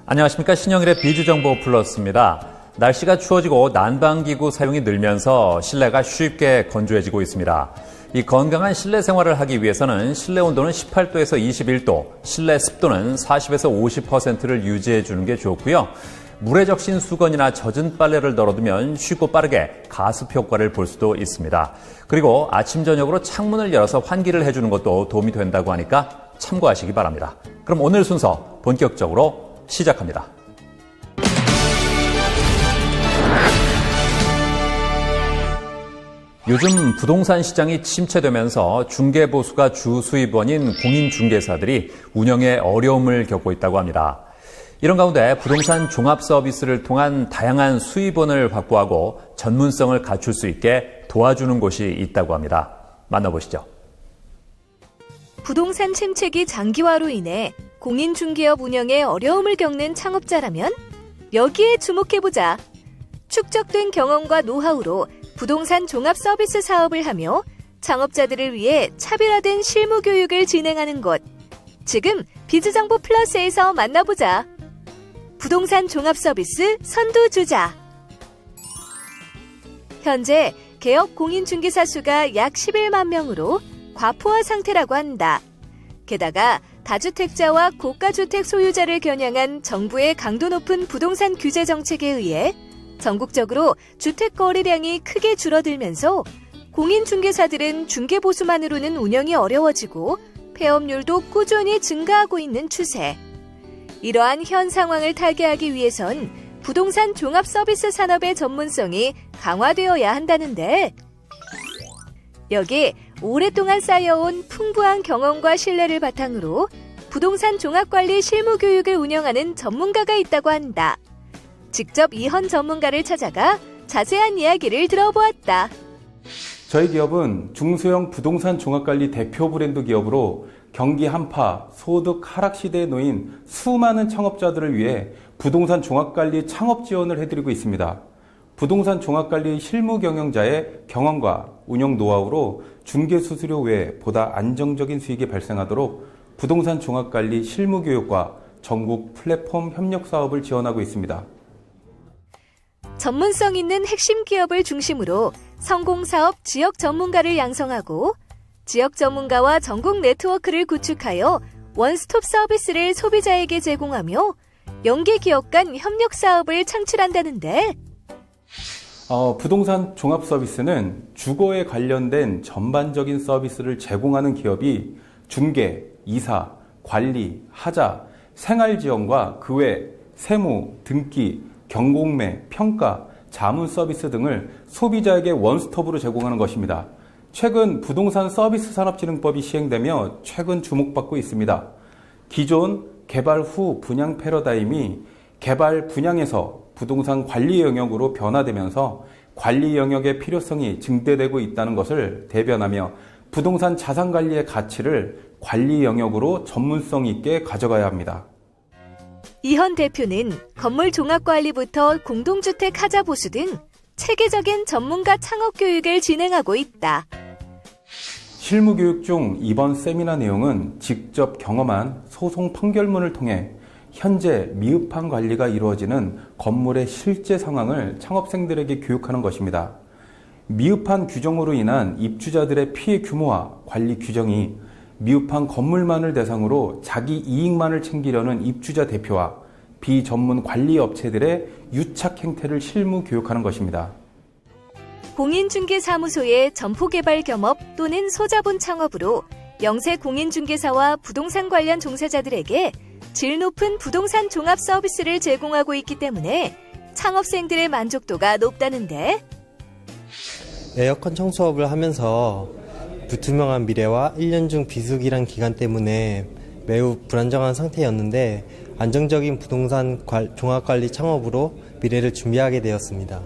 안녕하십니까. 신영일의 비주정보 플러스입니다. 날씨가 추워지고 난방기구 사용이 늘면서 실내가 쉽게 건조해지고 있습니다. 이 건강한 실내 생활을 하기 위해서는 실내 온도는 18도에서 21도, 실내 습도는 40에서 50%를 유지해 주는 게 좋고요. 물에 적신 수건이나 젖은 빨래를 널어두면 쉽고 빠르게 가습 효과를 볼 수도 있습니다. 그리고 아침 저녁으로 창문을 열어서 환기를 해주는 것도 도움이 된다고 하니까 참고하시기 바랍니다. 그럼 오늘 순서 본격적으로 시작합니다. 요즘 부동산 시장이 침체되면서 중개보수가 주 수입원인 공인중개사들이 운영에 어려움을 겪고 있다고 합니다. 이런 가운데 부동산 종합 서비스를 통한 다양한 수입원을 확보하고 전문성을 갖출 수 있게 도와주는 곳이 있다고 합니다. 만나보시죠. 부동산 침체기 장기화로 인해 공인중개업 운영에 어려움을 겪는 창업자라면 여기에 주목해보자. 축적된 경험과 노하우로 부동산 종합 서비스 사업을 하며 창업자들을 위해 차별화된 실무 교육을 진행하는 곳. 지금 비즈정보 플러스에서 만나보자. 부동산 종합 서비스 선두주자. 현재 개업 공인중개사 수가 약 11만 명으로 과포화 상태라고 한다. 게다가 다주택자와 고가주택 소유자를 겨냥한 정부의 강도 높은 부동산 규제 정책에 의해 전국적으로 주택 거래량이 크게 줄어들면서 공인중개사들은 중개보수만으로는 운영이 어려워지고 폐업률도 꾸준히 증가하고 있는 추세. 이러한 현 상황을 타개하기 위해선 부동산 종합 서비스 산업의 전문성이 강화되어야 한다는데, 여기 오랫동안 쌓여온 풍부한 경험과 신뢰를 바탕으로 부동산 종합관리 실무 교육을 운영하는 전문가가 있다고 한다. 직접 이현 전문가를 찾아가 자세한 이야기를 들어보았다. 저희 기업은 중소형 부동산 종합관리 대표 브랜드 기업으로 경기 한파, 소득 하락 시대에 놓인 수많은 창업자들을 위해 부동산 종합관리 창업 지원을 해드리고 있습니다. 부동산 종합관리 실무 경영자의 경험과 운영 노하우로 중개 수수료 외에 보다 안정적인 수익이 발생하도록 부동산 종합관리 실무 교육과 전국 플랫폼 협력 사업을 지원하고 있습니다. 전문성 있는 핵심 기업을 중심으로 성공사업 지역 전문가를 양성하고 지역 전문가와 전국 네트워크를 구축하여 원스톱 서비스를 소비자에게 제공하며 연계 기업 간 협력 사업을 창출한다는데, 부동산 종합 서비스는 주거에 관련된 전반적인 서비스를 제공하는 기업이 중개, 이사, 관리, 하자, 생활지원과 그 외 세무, 등기, 경공매, 평가, 자문 서비스 등을 소비자에게 원스톱으로 제공하는 것입니다. 최근 부동산 서비스 산업진흥법이 시행되며 최근 주목받고 있습니다. 기존 개발 후 분양 패러다임이 개발 분양에서 부동산 관리 영역으로 변화되면서 관리 영역의 필요성이 증대되고 있다는 것을 대변하며 부동산 자산 관리의 가치를 관리 영역으로 전문성 있게 가져가야 합니다. 이현 대표는 건물 종합관리부터 공동주택 하자 보수 등 체계적인 전문가 창업 교육을 진행하고 있다. 실무 교육 중 이번 세미나 내용은 직접 경험한 소송 판결문을 통해 현재 미흡한 관리가 이루어지는 건물의 실제 상황을 창업생들에게 교육하는 것입니다. 미흡한 규정으로 인한 입주자들의 피해 규모와 관리 규정이 미흡한 건물만을 대상으로 자기 이익만을 챙기려는 입주자 대표와 비전문 관리 업체들의 유착 행태를 실무 교육하는 것입니다. 공인중개사무소의 점포개발 겸업 또는 소자본 창업으로 영세 공인중개사와 부동산 관련 종사자들에게 질 높은 부동산 종합 서비스를 제공하고 있기 때문에 창업생들의 만족도가 높다는데, 에어컨 청소업을 하면서 불투명한 미래와 1년 중 비수기란 기간 때문에 매우 불안정한 상태였는데 안정적인 부동산 종합관리 창업으로 미래를 준비하게 되었습니다.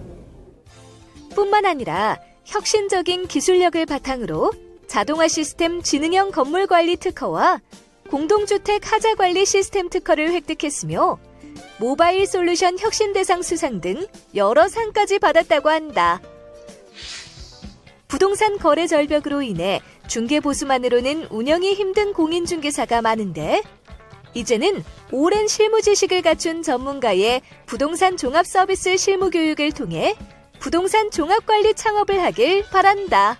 뿐만 아니라 혁신적인 기술력을 바탕으로 자동화 시스템 지능형 건물관리 특허와 공동주택 하자관리 시스템 특허를 획득했으며 모바일 솔루션 혁신대상 수상 등 여러 상까지 받았다고 한다. 부동산 거래 절벽으로 인해 중개보수만으로는 운영이 힘든 공인중개사가 많은데, 이제는 오랜 실무 지식을 갖춘 전문가의 부동산 종합 서비스 실무 교육을 통해 부동산 종합 관리 창업을 하길 바란다.